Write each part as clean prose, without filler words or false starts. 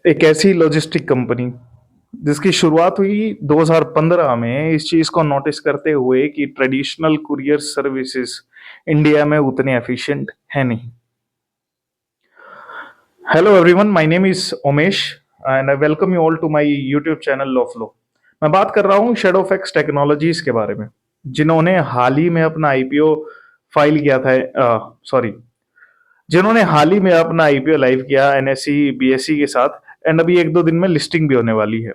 एक ऐसी logistic company जिसकी शुरुआत हुई 2015 में इस चीज़ को नोटिस करते हुए कि ट्रेडिशनल कुरियर सर्विसेज इंडिया में उतने एफिशिएंट है नहीं। Hello everyone, my name is Umesh and I welcome you all to my YouTube channel law flow. मैं बात कर रहा हूँ शेडोफेक्स टेक्नोलॉजीज के बारे में, जिन्होंने हाल ही में अपना आईपीओ फाइल किया था। सॉरी, जिन्होंने हाल ही में अपना आईपीओ लाइव किया एनएसई बीएसई के साथ, एंड अभी एक दो दिन में लिस्टिंग भी होने वाली है।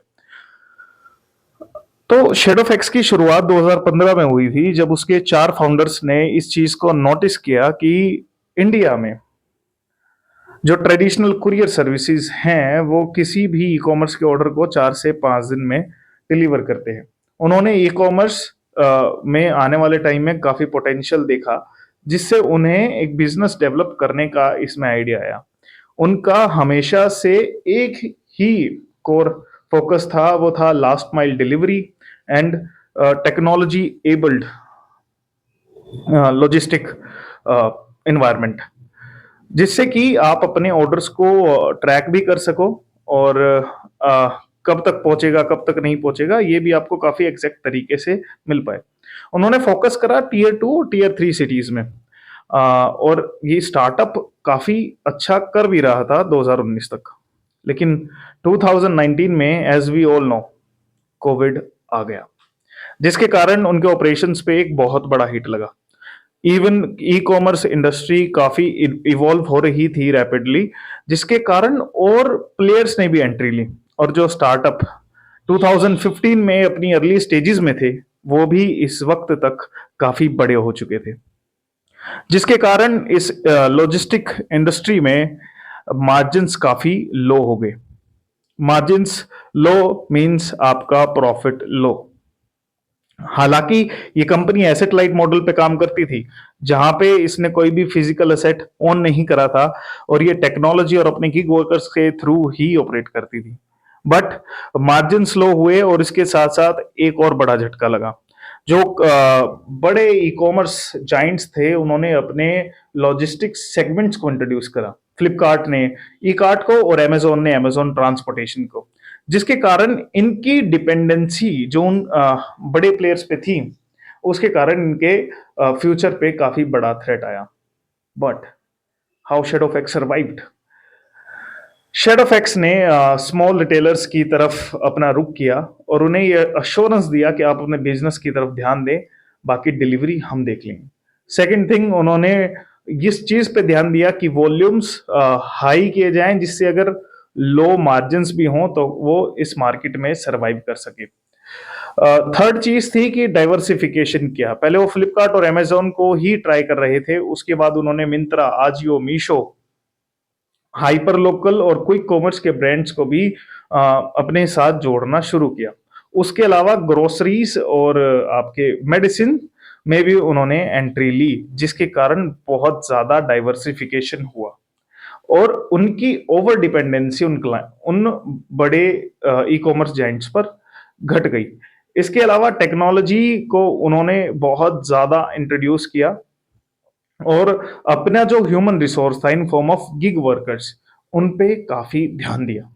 तो शेडोफेक्स की शुरुआत 2015 में हुई थी, जब उसके 4 फाउंडर्स ने इस चीज को नोटिस किया कि इंडिया में जो ट्रेडिशनल कुरियर सर्विसेज हैं वो किसी भी ई कॉमर्स के ऑर्डर को 4 से 5 दिन में डिलीवर करते हैं। उन्होंने ई कॉमर्स में आने वाले टाइम में काफी पोटेंशियल देखा, जिससे उन्हें एक बिजनेस डेवलप करने का इसमें आइडिया आया। उनका हमेशा से एक ही कोर फोकस था, वो था last mile delivery and technology abled logistic environment, जिससे कि आप अपने ऑर्डर्स को ट्रैक भी कर सको और कब तक पहुंचेगा कब तक नहीं पहुंचेगा ये भी आपको काफी एग्जैक्ट तरीके से मिल पाए। उन्होंने फोकस करा टीयर 2 टीयर 3 सिटीज में, और ये स्टार्टअप काफी अच्छा कर भी रहा था 2019 तक। लेकिन 2019 में as we all know COVID आ गया, जिसके कारण उनके ऑपरेशंस पे एक बहुत बड़ा हिट लगा। इवन ई कॉमर्स इंडस्ट्री काफी इवॉल्व हो रही थी रैपिडली, जिसके कारण और प्लेयर्स ने भी एंट्री ली, और जो स्टार्टअप 2015 में अपनी अर्ली स्टेजेस में थे वो भी इस वक्त तक काफी बड़े हो चुके थे, जिसके कारण इस लॉजिस्टिक इंडस्ट्री में मार्जिन्स काफी लो हो गए। मार्जिन्स लो मींस आपका प्रॉफिट लो। हालांकि ये कंपनी एसेट लाइट मॉडल पे काम करती थी, जहां पे इसने कोई भी फिजिकल एसेट ओन नहीं करा था, और ये टेक्नोलॉजी और अपने गिग वर्कर्स के थ्रू ही ऑपरेट करती थी। बट मार्जिन स्लो हुए, और इसके साथ साथ एक और बड़ा झटका लगा। जो बड़े ई कॉमर्स जाइंट्स थे, उन्होंने अपने लॉजिस्टिक्स सेगमेंट्स को इंट्रोड्यूस करा। फ्लिपकार्ट ने ई कार्ट को और अमेजोन ने अमेजोन ट्रांसपोर्टेशन को, जिसके कारण इनकी डिपेंडेंसी जो उन बड़े प्लेयर्स पे थी, उसके कारण इनके फ्यूचर पे काफी बड़ा थ्रेट आया। But how Shadowfax survived? Shadowfax ने स्मॉल रिटेलर्स की तरफ अपना रुख किया और उन्हें यह अश्योरेंस दिया कि आप अपने बिजनेस की तरफ ध्यान दें, बाकी डिलीवरी हम देख लेंगे। सेकंड थिंग, उन्होंने इस चीज पे ध्यान दिया कि वॉल्यूम्स हाई किए जाएं, जिससे अगर लो मार्जिन्स भी हों तो वो इस मार्केट में सरवाइव कर सके। थर्ड चीज थी कि डाइवर्सिफिकेशन किया। पहले वो फ्लिपकार्ट और अमेजोन को ही ट्राई कर रहे थे, उसके बाद उन्होंने मिंत्रा, आजियो, मीशो, हाइपर लोकल और क्विक कॉमर्स के ब्रांड्स को भी अपने साथ जोड़ना शुरू किया। उसके अलावा ग्रोसरीज और आपके मेडिसिन में भी उन्होंने एंट्री ली, जिसके कारण बहुत ज्यादा डाइवर्सिफिकेशन हुआ और उनकी ओवर डिपेंडेंसी उन बड़े ई कॉमर्स जाइंट्स पर घट गई। इसके अलावा टेक्नोलॉजी को उन्होंने बहुत ज्यादा इंट्रोड्यूस किया, और अपना जो ह्यूमन रिसोर्स था in form of gig workers, उन पे काफी ध्यान दिया।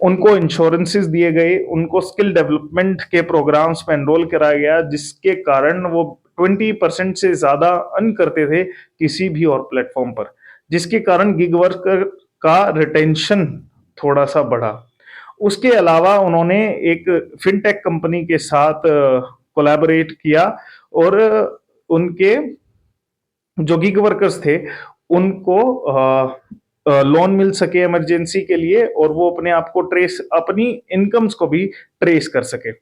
उनको इंश्योरेंसेस दिए गए, उनको स्किल डेवलपमेंट के प्रोग्राम्स में एनरोल कराया गया, जिसके कारण वो 20% से ज्यादा अर्न करते थे किसी भी और प्लेटफॉर्म पर, जिसके कारण गिग वर्कर का रिटेंशन थोड़ा सा बढ़ा। उसके अलावा उन्होंने एक फिनटेक कंपनी के साथ कोलैबोरेट किया, और उनके जो गिग वर्कर्स थे उनको लोन मिल सके इमरजेंसी के लिए, और वो अपने आप को ट्रेस, अपनी इनकम्स को भी ट्रेस कर सके,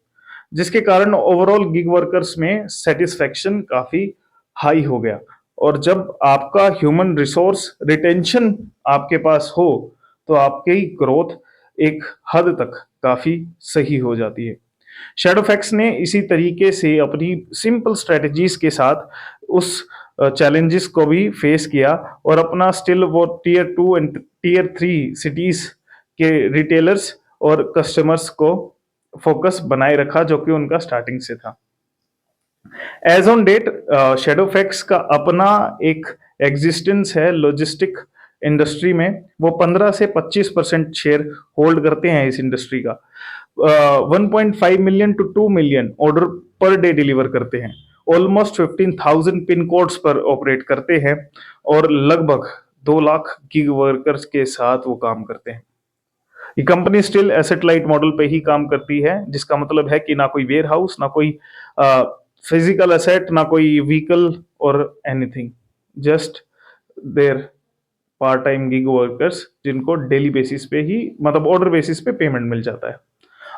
जिसके कारण ओवरऑल गिग वर्कर्स में सेटिस्फेक्शन काफी हाई हो गया। और जब आपका ह्यूमन रिसोर्स रिटेंशन आपके पास हो, तो आपकी ग्रोथ एक हद तक काफी सही हो जाती है। शैडोफैक्स ने इसी तरीके से अपनी सिंपल स्ट्रेटजीज के साथ उस चैलेंजेस को भी फेस किया, और अपना स्टिल वो टीयर 2 एंड टीयर 3 सिटीज के रिटेलर्स और कस्टमर्स को फोकस बनाए रखा, जो कि उनका स्टार्टिंग से था। एज ऑन डेट शेडोफैक्स का अपना एक एग्जिस्टेंस है लॉजिस्टिक इंडस्ट्री में, वो 15 से 25% शेयर होल्ड करते हैं इस इंडस्ट्री का। 1.5 million to 2 million order per day deliver करते हैं, ऑलमोस्ट 15,000 पिन कोड्स पर ऑपरेट करते हैं और लगभग 2 लाख गिग वर्कर्स के साथ वो काम करते हैं। ये company still asset light model पे ही काम करती है, जिसका मतलब है कि ना कोई वेयर हाउस, ना कोई फिजिकल एसेट, ना कोई व्हीकल और anything, just there part time gig workers जिनको डेली बेसिस पे ही, मतलब ऑर्डर बेसिस पे पेमेंट मिल जाता है।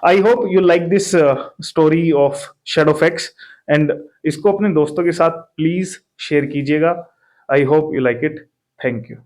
I hope you like this story of Shadowfax, and इसको अपने दोस्तों के साथ प्लीज शेयर कीजिएगा। I hope you like it. Thank you.